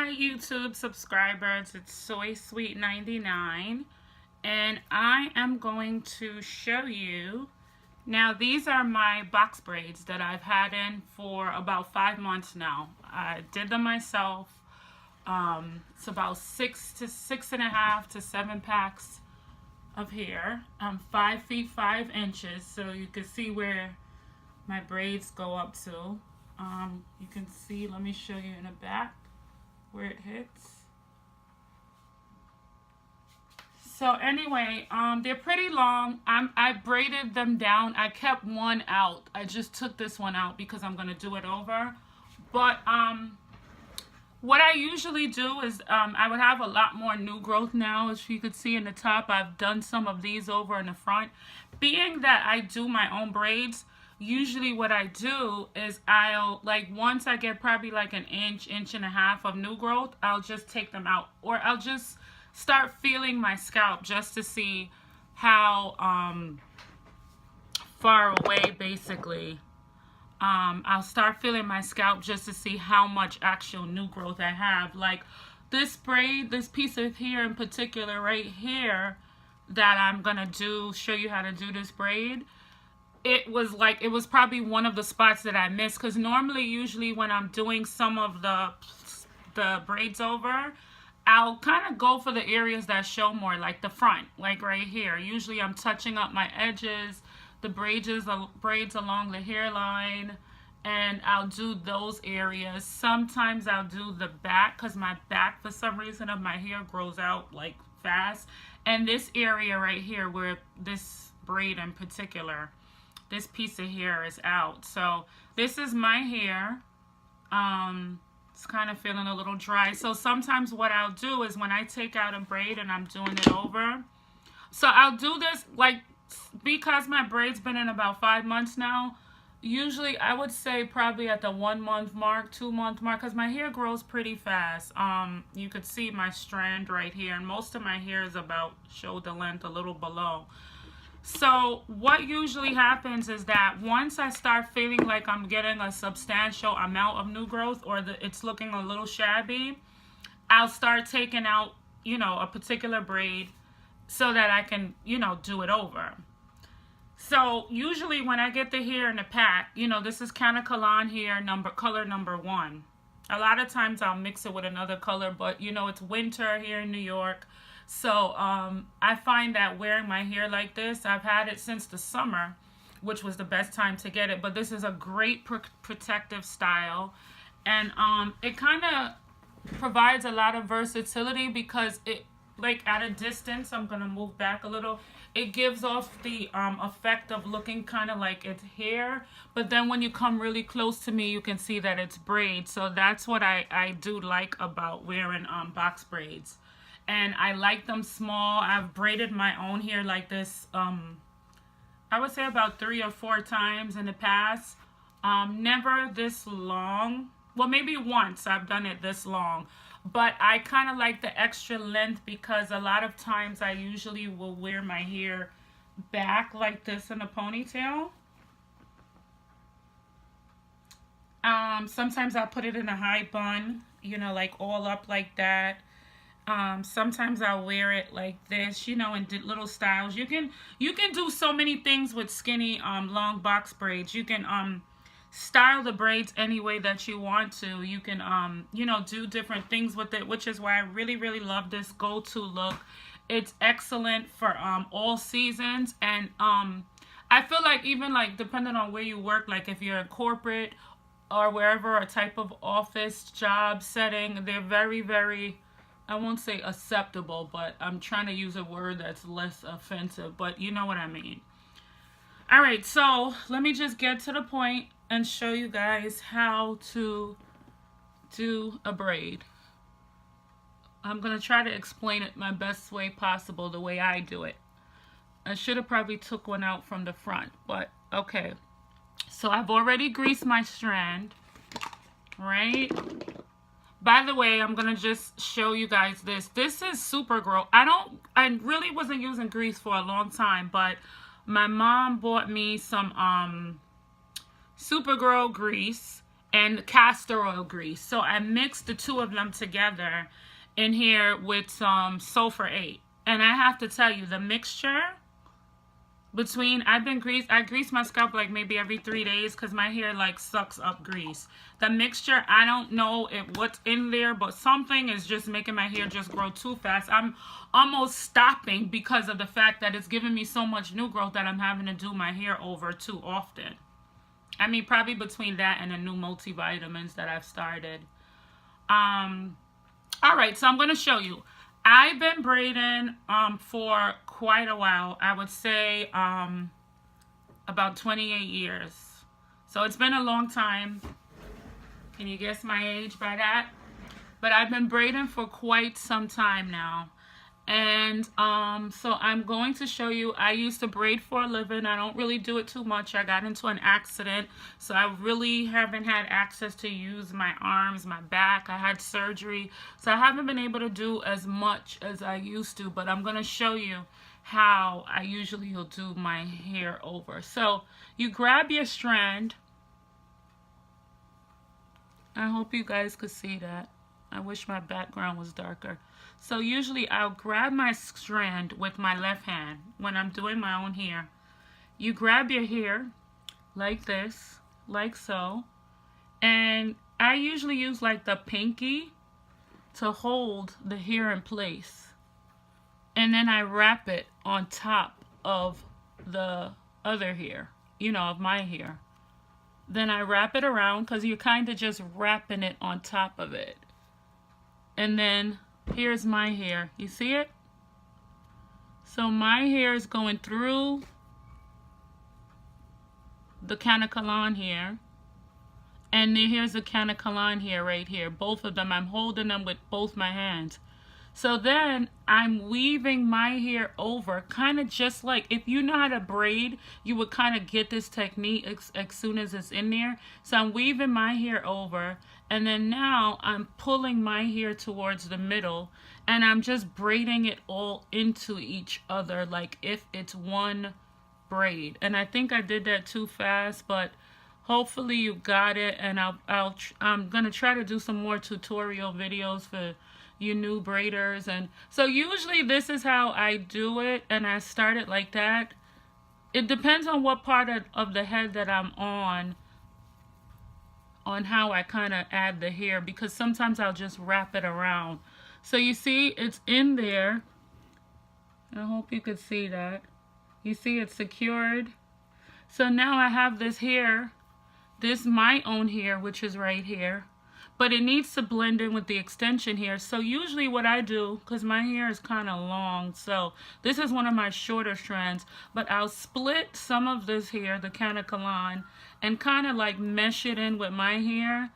YouTube subscribers, it's Soy Sweet 99 and I am going to show you. Now these are my box braids that I've had in for about 5 months now. I did them myself. It's about 6.5 to 7 packs of hair. 5 feet 5 inches, so you can see where my braids go up to. You can see, let me show you in the back where it hits. So anyway, they're pretty long. I braided them down. I kept one out. I just took this one out because I'm going to do it over. But what I usually do is I would have a lot more new growth now. As you could see in the top, I've done some of these over in the front. Being that I do my own braids, usually what I do is I'll, like, once I get probably like an inch and a half of new growth, I'll just take them out. Or I'll just start feeling my scalp just to see how far away, basically. I'll start feeling my scalp just to see how much actual new growth I have. Like this braid, this piece of hair in particular right here that I'm going to show you how to do this braid. It was probably one of the spots that I missed, because normally, usually when I'm doing some of the braids over, I'll kind of go for the areas that show more, like the front, like right here. Usually I'm touching up my edges, the braids along the hairline, and I'll do those areas. Sometimes I'll do the back, because my back, for some reason, of my hair grows out like fast. And this area right here, where this braid in particular, this piece of hair is out. So this is my hair. It's kind of feeling a little dry. So sometimes what I'll do is when I take out a braid and I'm doing it over, so I'll do this, like, because my braid's been in about 5 months now, usually I would say probably at the 1 month mark, 2 month mark, because my hair grows pretty fast. You could see my strand right here, and most of my hair is about shoulder length, a little below. So what usually happens is that once I start feeling like I'm getting a substantial amount of new growth, or it's looking a little shabby, I'll start taking out, a particular braid so that I can, do it over. So usually when I get the hair in the pack, this is Kanekalon hair, color number 1. A lot of times I'll mix it with another color, but it's winter here in New York. So I find that wearing my hair like this, I've had it since the summer, which was the best time to get it. But this is a great protective style. And it kind of provides a lot of versatility, because it, like, at a distance, I'm going to move back a little, it gives off the effect of looking kind of like it's hair. But then when you come really close to me, you can see that it's braids. So that's what I do like about wearing box braids. And I like them small. I've braided my own hair like this, I would say about 3 or 4 times in the past. Never this long. Well, maybe once I've done it this long. But I kind of like the extra length, because a lot of times I usually will wear my hair back like this in a ponytail. Sometimes I'll put it in a high bun, like all up like that. Sometimes I'll wear it like this, in little styles. You can do so many things with skinny, long box braids. You can, style the braids any way that you want to. You can, do different things with it, which is why I really, really love this go-to look. It's excellent for, all seasons. And, I feel like even, like, depending on where you work, like if you're in corporate or wherever, a type of office job setting, they're very, very, I won't say acceptable, but I'm trying to use a word that's less offensive, but you know what I mean. All right, so let me just get to the point and show you guys how to do a braid. I'm going to try to explain it my best way possible, the way I do it. I should have probably took one out from the front, but okay. So I've already greased my strand, right? By the way, I'm going to just show you guys this. This is Supergirl. I really wasn't using grease for a long time, but my mom bought me some Supergirl grease, and castor oil grease. So I mixed the two of them together in here with some sulfur 8. And I have to tell you, the mixture between, I grease my scalp like maybe every 3 days because my hair like sucks up grease. The mixture, I don't know what's in there, but something is just making my hair just grow too fast. I'm almost stopping because of the fact that it's giving me so much new growth that I'm having to do my hair over too often. I mean, probably between that and the new multivitamins that I've started. All right, so I'm going to show you. I've been braiding for quite a while. I would say about 28 years. So it's been a long time. Can you guess my age by that? But I've been braiding for quite some time now. And so I'm going to show you. I used to braid for a living. I don't really do it too much. I got into an accident, so I really haven't had access to use my arms, my back. I had surgery, so I haven't been able to do as much as I used to. But I'm going to show you how I usually will do my hair over. So you grab your strand. I hope you guys could see that. I wish my background was darker. So usually I'll grab my strand with my left hand when I'm doing my own hair. You grab your hair like this, like so. And I usually use like the pinky to hold the hair in place. And then I wrap it on top of the other hair, you know, of my hair. Then I wrap it around because you're kind of just wrapping it on top of it. And then here's my hair. You see it? So my hair is going through the canacolon here. And then here's the canacolon here, right here. Both of them. I'm holding them with both my hands. So then I'm weaving my hair over, kind of just like, if you know how to braid, you would kind of get this technique as soon as it's in there. So I'm weaving my hair over, and then now I'm pulling my hair towards the middle, and I'm just braiding it all into each other, like if it's one braid. And I think I did that too fast, but hopefully you got it. And I'm gonna try to do some more tutorial videos for you new braiders. And so usually this is how I do it, and I start it like that. It depends on what part of the head that I'm on how I kind of add the hair, because sometimes I'll just wrap it around. So you see it's in there. I hope you could see that. You see it's secured. So now I have this hair, this my own hair, which is right here. But it needs to blend in with the extension here. So usually what I do, because my hair is kind of long, so this is one of my shorter strands, but I'll split some of this hair, the canacolon, and kind of like mesh it in with my hair.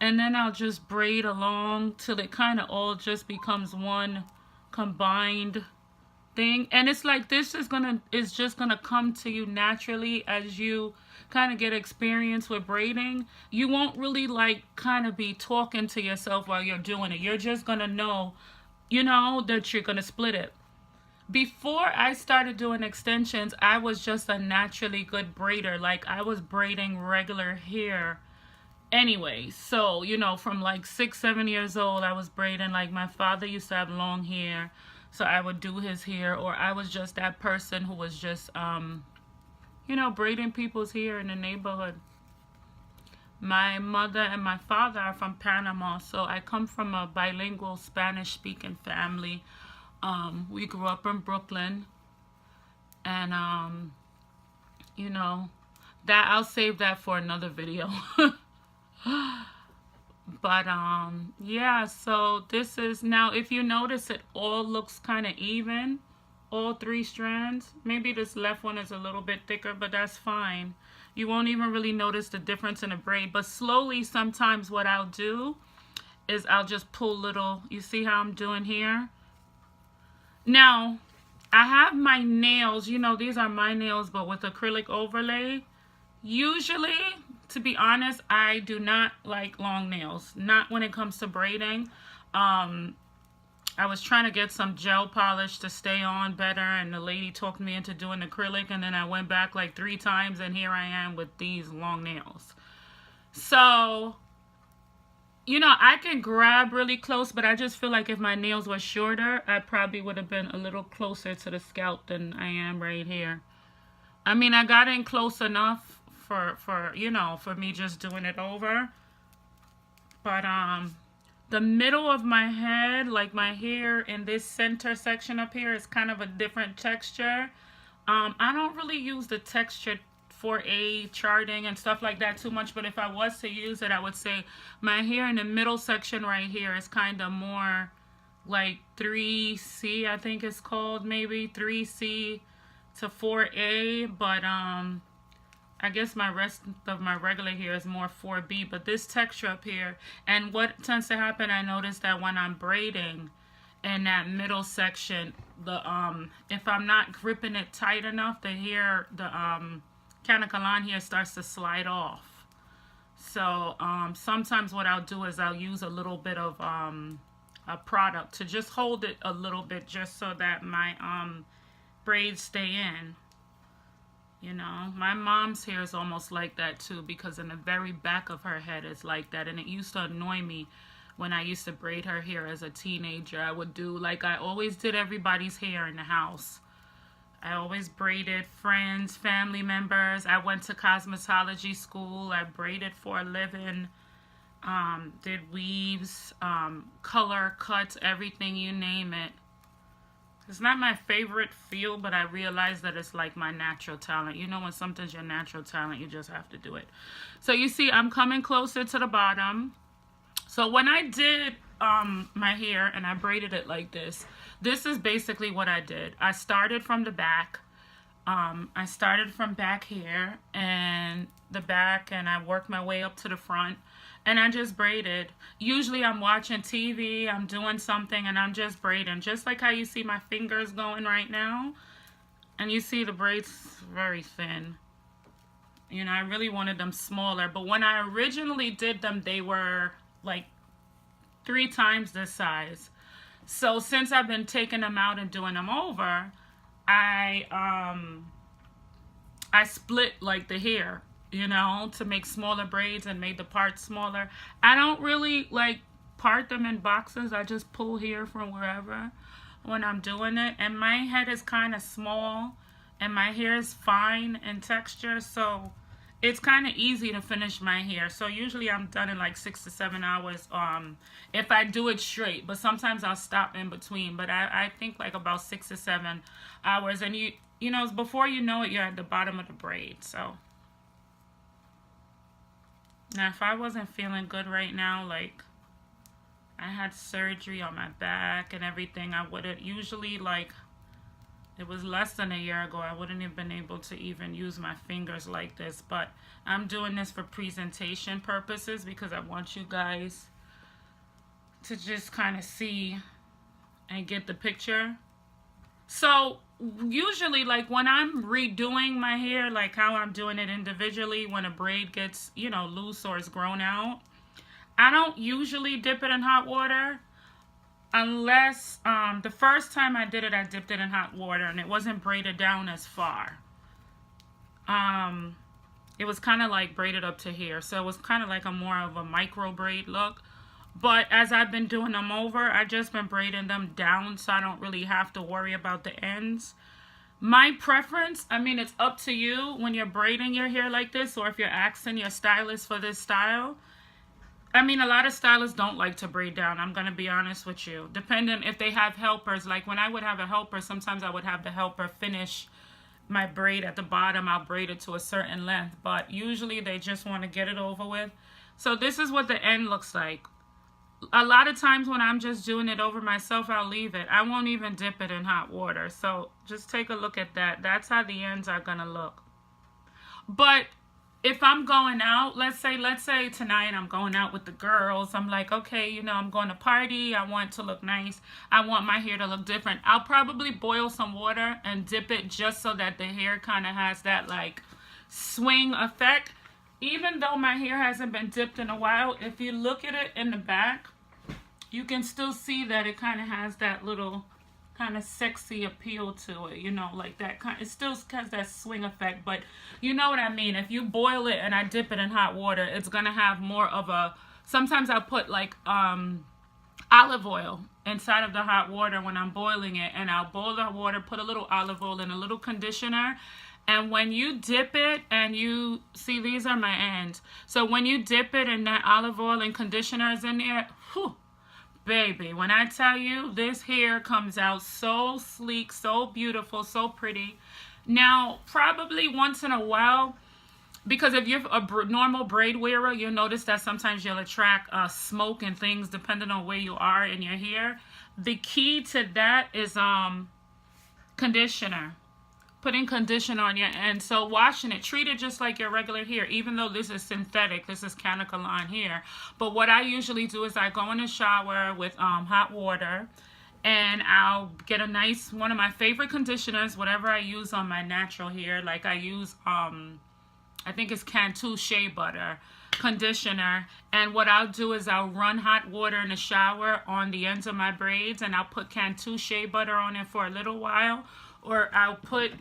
And then I'll just braid along till it kind of all just becomes one combined thing. And it's like this is just gonna come to you naturally as you kind of get experience with braiding. You won't really like kind of be talking to yourself while you're doing it. You're just gonna know, you know, that you're gonna split it. Before I started doing extensions, I was just a naturally good braider. Like I was braiding regular hair anyway. So, you know, from like 6, 7 years old, I was braiding. Like my father used to have long hair, so I would do his hair. Or I was just that person who was just you know, braiding people's hair in the neighborhood. My mother and my father are from Panama, so I come from a bilingual Spanish-speaking family. We grew up in Brooklyn, and you know, that I'll save that for another video. But yeah, so this is, now if you notice, it all looks kind of even. All 3 strands. Maybe this left one is a little bit thicker, but that's fine. You won't even really notice the difference in the braid. But slowly, sometimes what I'll do is I'll just pull little, you see how I'm doing here? Now, I have my nails, you know, these are my nails, but with acrylic overlay. Usually, to be honest, I do not like long nails. Not when it comes to braiding. I was trying to get some gel polish to stay on better, and the lady talked me into doing acrylic, and then I went back like 3 times, and here I am with these long nails. So, I can grab really close, but I just feel like if my nails were shorter, I probably would have been a little closer to the scalp than I am right here. I mean, I got in close enough for me just doing it over. But the middle of my head, like my hair in this center section up here, is kind of a different texture. I don't really use the texture for a charting and stuff like that too much, but if I was to use it, I would say my hair in the middle section right here is kind of more like 3C, I think it's called, maybe 3C to 4A, but I guess my rest of my regular hair is more 4B, but this texture up here, and what tends to happen, I notice that when I'm braiding in that middle section, the if I'm not gripping it tight enough, the hair, the canicolon here starts to slide off. So sometimes what I'll do is I'll use a little bit of a product to just hold it a little bit, just so that my braids stay in. My mom's hair is almost like that too, because in the very back of her head is like that, and it used to annoy me when I used to braid her hair as a teenager. I would do like I always did everybody's hair in the house. I always braided friends, family members. I went to cosmetology school. I braided for a living. Did weaves, color cuts, everything, you name it. It's not my favorite field, but I realize that it's like my natural talent. When something's your natural talent, you just have to do it. So you see, I'm coming closer to the bottom. So when I did my hair and I braided it like this is basically what I did. I started from the back. I started from back here and the back, and I worked my way up to the front. And I just braided. Usually I'm watching TV, I'm doing something, and I'm just braiding. Just like how you see my fingers going right now. And you see the braids very thin. I really wanted them smaller. But when I originally did them, they were like 3 times this size. So since I've been taking them out and doing them over, I split like the hair, to make smaller braids and made the parts smaller. I don't really like part them in boxes. I just pull hair from wherever when I'm doing it. And my head is kind of small and my hair is fine in texture, so it's kind of easy to finish my hair. So usually I'm done in like 6 to 7 hours if I do it straight, but sometimes I'll stop in between. But I think like about 6 to 7 hours, and before you know it, you're at the bottom of the braid. So now, if I wasn't feeling good right now, like I had surgery on my back and everything, I would have usually, like, it was less than a year ago, I wouldn't have been able to even use my fingers like this. But I'm doing this for presentation purposes because I want you guys to just kind of see and get the picture. So usually, like when I'm redoing my hair, like how I'm doing it individually, when a braid gets, loose or is grown out, I don't usually dip it in hot water unless the first time I did it, I dipped it in hot water and it wasn't braided down as far. It was kind of like braided up to here, so it was kind of like a more of a micro braid look. But as I've been doing them over, I've just been braiding them down, so I don't really have to worry about the ends. My preference, I mean, it's up to you when you're braiding your hair like this, or if you're asking your stylist for this style. I mean, a lot of stylists don't like to braid down, I'm going to be honest with you. Depending if they have helpers, like when I would have a helper, sometimes I would have the helper finish my braid at the bottom. I'll braid it to a certain length, but usually they just want to get it over with. So this is what the end looks like. A lot of times when I'm just doing it over myself, I'll leave it. I won't even dip it in hot water. So just take a look at that. That's how the ends are going to look. But if I'm going out, let's say tonight I'm going out with the girls. I'm like, okay, I'm going to party. I want it to look nice. I want my hair to look different. I'll probably boil some water and dip it just so that the hair kind of has that like swing effect. Even though my hair hasn't been dipped in a while, if you look at it in the back, you can still see that it kind of has that little kind of sexy appeal to it, you know, like that kind. It still has that swing effect, but you know what I mean. If you boil it and I dip it in hot water, it's gonna have more of a. Sometimes I put like olive oil inside of the hot water when I'm boiling it, and I'll boil the water, put a little olive oil and a little conditioner. And when you dip it, and you see, these are my ends. So when you dip it and that olive oil and conditioner is in there, whew, baby, when I tell you, this hair comes out so sleek, so beautiful, so pretty. Now, probably once in a while, because if you're a normal braid wearer, you'll notice that sometimes you'll attract smoke and things depending on where you are in your hair. The key to that is conditioner. Putting conditioner on your end. So washing it, treat it just like your regular hair, even though this is synthetic. This is Canicolon hair. But what I usually do is I go in the shower with hot water, and I'll get a nice, one of my favorite conditioners, whatever I use on my natural hair. Like I use, I think it's Cantu Shea Butter conditioner. And what I'll do is I'll run hot water in the shower on the ends of my braids, and I'll put Cantu Shea Butter on it for a little while. Or I'll put,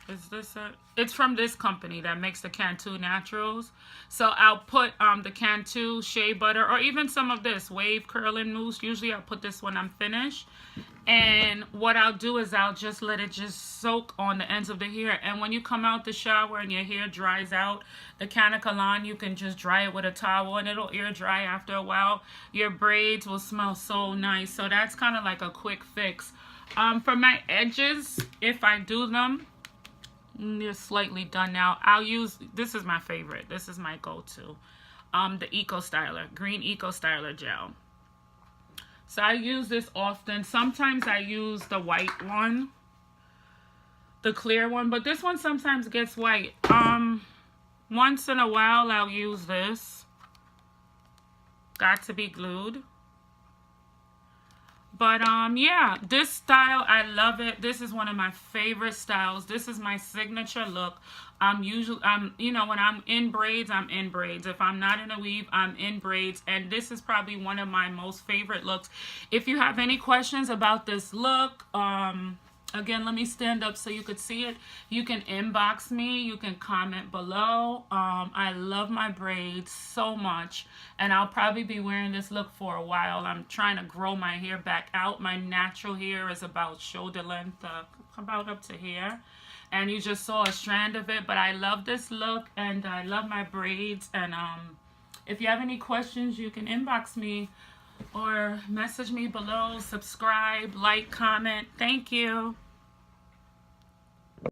is this it? It's from this company that makes the Cantu Naturals. So I'll put the Cantu Shea Butter, or even some of this Wave Curling Mousse. Usually I'll put this when I'm finished. And what I'll do is I'll just let it just soak on the ends of the hair. And when you come out the shower and your hair dries out, the Canicolon, you can just dry it with a towel and it'll air dry after a while. Your braids will smell so nice. So that's kind of like a quick fix. For my edges, if I do them, they're slightly done now. I'll use, this is my favorite. This is my go-to. The Eco Styler, Green Eco Styler Gel. So I use this often. Sometimes I use the white one, the clear one, but this one sometimes gets white. Once in a while, I'll use this. Got to be glued. But yeah, this style, I love it. This is one of my favorite styles. This is my signature look. You know, when I'm in braids, I'm in braids. If I'm not in a weave, I'm in braids. And this is probably one of my most favorite looks. If you have any questions about this look, again, let me stand up so you could see it. You can inbox me. You can comment below. I love my braids so much. And I'll probably be wearing this look for a while. I'm trying to grow my hair back out. My natural hair is about shoulder length, about up to here. And you just saw a strand of it. But I love this look, and I love my braids. And if you have any questions, you can inbox me or message me below. Subscribe, like, comment. Thank you.